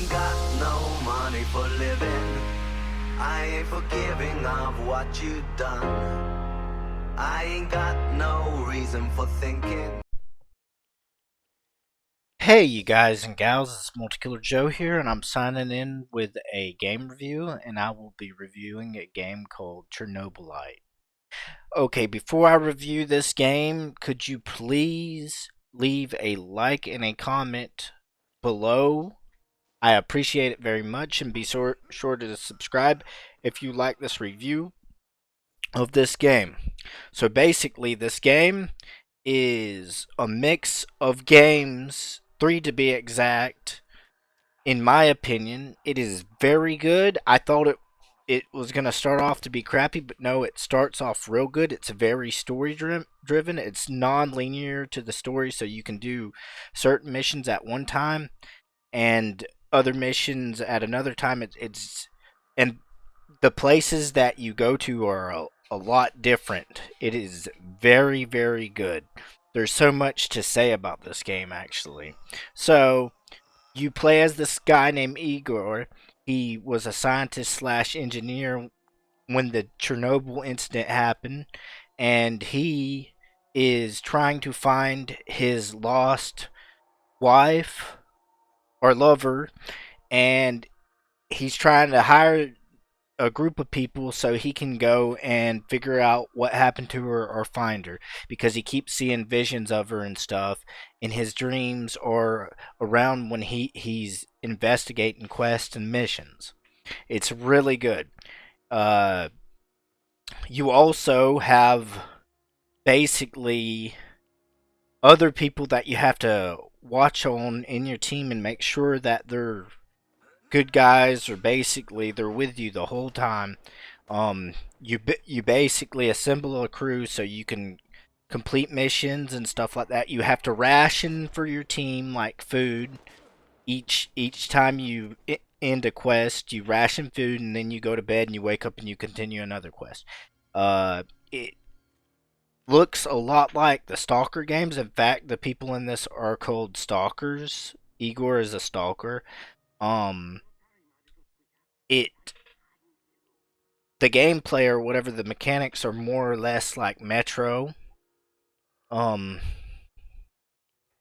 ain't got no money for living. I ain't forgiving of what you done. I ain't got no reason for thinking. Hey, you guys and gals, it's Multikiller Joe here, and I'm signing in with a game review, and I will be reviewing a game called Chernobylite. Okay, before I review this game, could you please leave a like and a comment below? I appreciate it very much, and be sure to subscribe if you like this review of this game. So basically, this game is a mix of games, three to be exact. In my opinion, it is very good. I thought it was going to start off to be crappy, but no, it starts off real good. It's very story driven. It's non-linear to the story, so you can do certain missions at one time and other missions at another time. It's and the places that you go to are a lot different. It is very, very good. There's so much to say about this game, actually. So, you play as this guy named Igor. He was a scientist slash engineer when the Chernobyl incident happened, and he is trying to find his lost wife or lover, and he's trying to hire a group of people so he can go and figure out what happened to her or find her, because he keeps seeing visions of her and stuff in his dreams or around when he's investigating quests and missions. It's really good. uh you also have basically other people that you have to watch on in your team and make sure that they're good guys, or basically they're with you the whole time. You basically assemble a crew so you can complete missions and stuff like that. You have to ration for your team like food. Each time you end a quest, you ration food, and then you go to bed and you wake up and you continue another quest. It looks a lot like the Stalker games. In fact, the people in this are called stalkers. Igor is a stalker. Um, it the gameplay or whatever, the mechanics are more or less like um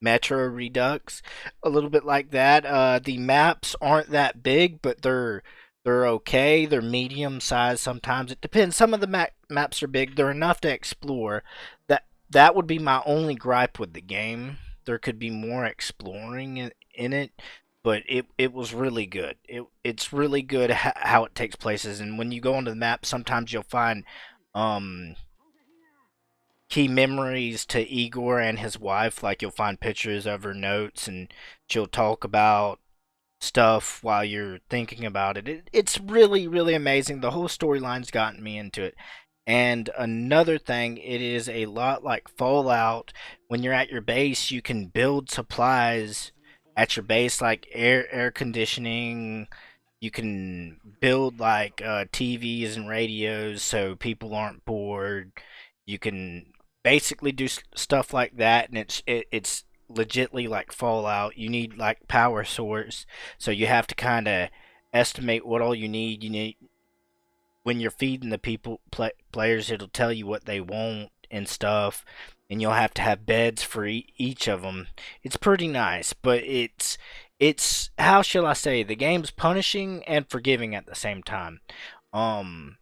Metro Redux, a little bit like that. The maps aren't that big, but they're okay. They're medium sized. Sometimes it depends. Some of the maps are big. They're enough to explore. That would be my only gripe with the game. There could be more exploring in it, but it was really good. It's really good how it takes places. And when you go onto the map, sometimes you'll find um key memories to Igor and his wife. Like, you'll find pictures of her notes, and she'll talk about stuff while you're thinking about it's really, really amazing. The whole storyline's gotten me into it. And another thing, it is a lot like Fallout. When you're at your base, you can build supplies at your base, like air conditioning. You can build like TVs and radios so people aren't bored. You can basically do stuff like that, and it's legitly like Fallout. You need like power source, so you have to kind of estimate what all you need. You need, when you're feeding the players, it'll tell you what they want and stuff, and you'll have to have beds for each of them. It's pretty nice, but it's how shall I say, the game's punishing and forgiving at the same time. Um,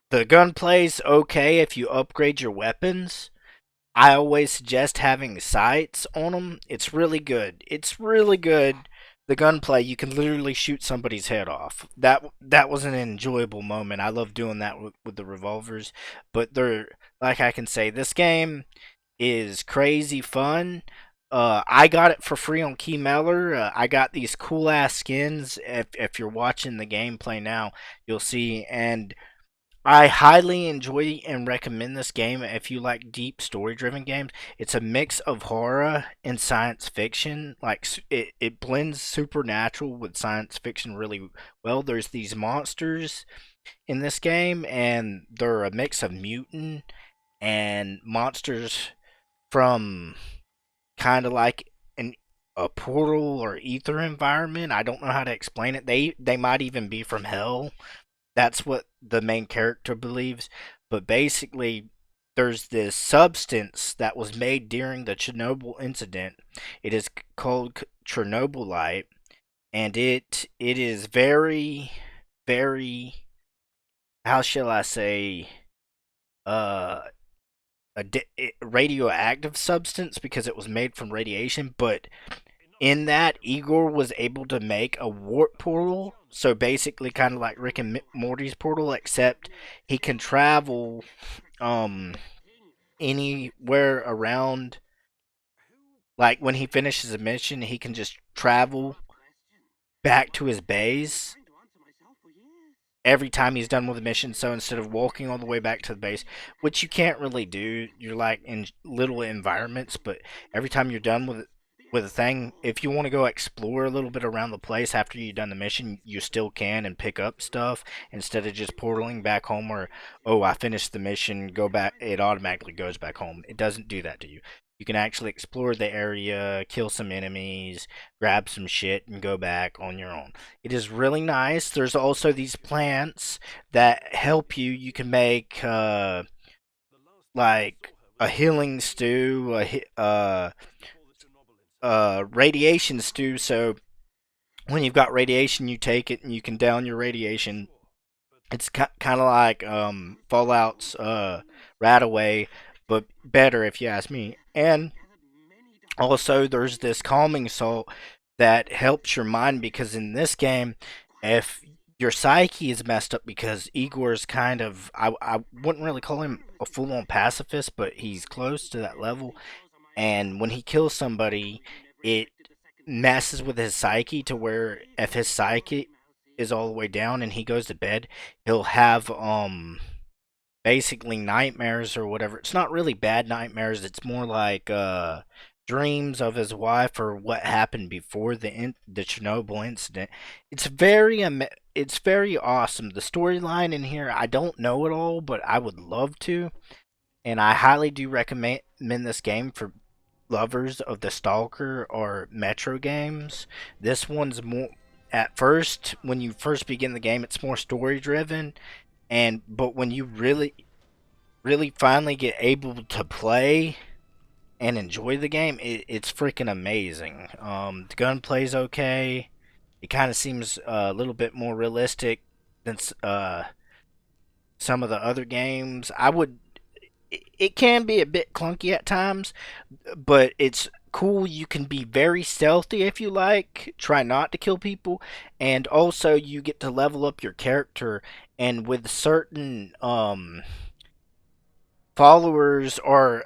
the gunplay's okay if you upgrade your weapons. I always suggest having sights on them. It's really good. It's really good. The gunplay, you can literally shoot somebody's head off. That was an enjoyable moment. I love doing that with the revolvers. But they're, like I can say, this game is crazy fun. I got it for free on Keymeller. I got these cool ass skins. If you're watching the gameplay now, you'll see. And I highly enjoy and recommend this game if you like deep story driven games. It's a mix of horror and science fiction. Like, it blends supernatural with science fiction really well. There's these monsters in this game, and they're a mix of mutant and monsters from kind of like an a portal or ether environment. I don't know how to explain it. They might even be from hell. That's what the main character believes. But basically, there's this substance that was made during the Chernobyl incident. It is called Chernobylite, and it is very, how shall I say, uh radioactive substance because it was made from radiation. But in that, Igor was able to make a warp portal. So basically, kind of like Rick and Morty's portal, except he can travel um anywhere around. Like when he finishes a mission, he can just travel back to his base every time he's done with a mission. So instead of walking all the way back to the base, which you can't really do, you're like in little environments. But every time you're done with a thing, if you want to go explore a little bit around the place after you've done the mission, you still can and pick up stuff instead of just portaling back home. Or, oh, I finished the mission, go back, it automatically goes back home. It doesn't do that to you. You can actually explore the area, kill some enemies, grab some shit, and go back on your own. It is really nice. There's also these plants that help you. You can make like a healing stew, radiation stew. So when you've got radiation, you take it and you can down your radiation. It's kind of like Fallout's Radaway, but better if you ask me. And also, there's this calming salt that helps your mind because in this game, if your psyche is messed up because Igor's kind of, I wouldn't really call him a full on pacifist, but he's close to that level. And when he kills somebody, it messes with his psyche to where if his psyche is all the way down and he goes to bed, he'll have basically nightmares or whatever. It's not really bad nightmares. It's more like dreams of his wife or what happened before the Chernobyl incident. It's very awesome. The storyline in here, I don't know it all, but I would love to, and I highly do recommend this game for lovers of the Stalker or Metro games. This one's more, at first when you first begin the game, it's more story driven, and but when you really finally get able to play and enjoy the game, it's freaking amazing. The gunplay's okay. It kind of seems a little bit more realistic than some of the other games. It can be a bit clunky at times, but it's cool. You can be very stealthy if you like. Try not to kill people, and also you get to level up your character. And with certain followers or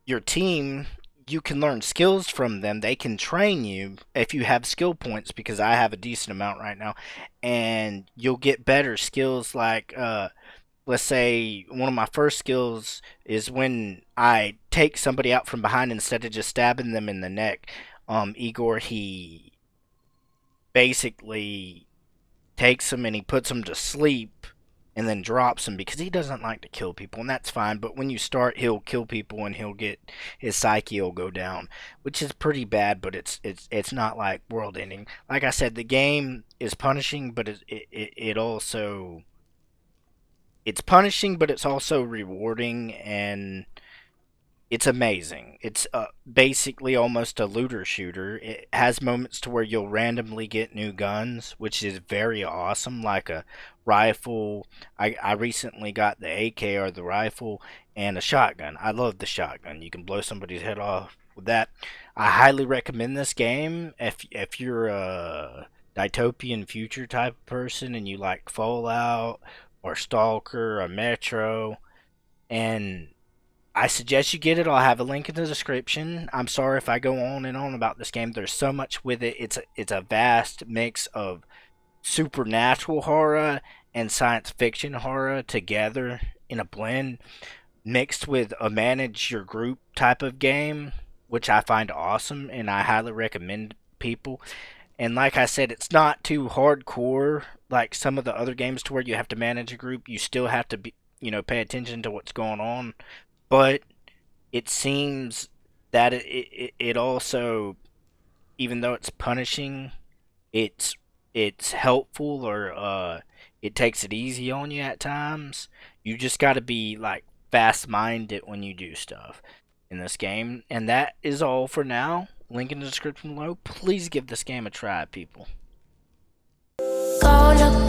your team, you can learn skills from them. They can train you if you have skill points, because I have a decent amount right now, and you'll get better skills like let's say one of my first skills is when I take somebody out from behind instead of just stabbing them in the neck. Igor, he basically takes them and he puts them to sleep and then drops them because he doesn't like to kill people, and that's fine. But when you start, he'll kill people and he'll get his psyche will go down, which is pretty bad. But it's not like world ending. Like I said, the game is punishing, but it also it's punishing, but it's also rewarding, and it's amazing. It's basically almost a looter shooter. It has moments to where you'll randomly get new guns, which is very awesome, like a rifle. I recently got the AK or the rifle and a shotgun. I love the shotgun. You can blow somebody's head off with that. I highly recommend this game if you're a dystopian future type of person and you like Fallout or Stalker or Metro, and I suggest you get it. I'll have a link in the description. I'm sorry if I go on and on about this game. There's so much with it. It's a vast mix of supernatural horror and science fiction horror together in a blend, mixed with a manage your group type of game, which I find awesome and I highly recommend people. And like I said, it's not too hardcore like some of the other games to where you have to manage a group. You still have to be, pay attention to what's going on, but it seems that it also even though it's punishing, it's it's helpful, or it takes it easy on you at times. You just got to be like fast-minded when you do stuff in this game. And that is all for now. Link in the description below. Please give this game a try, people. Go look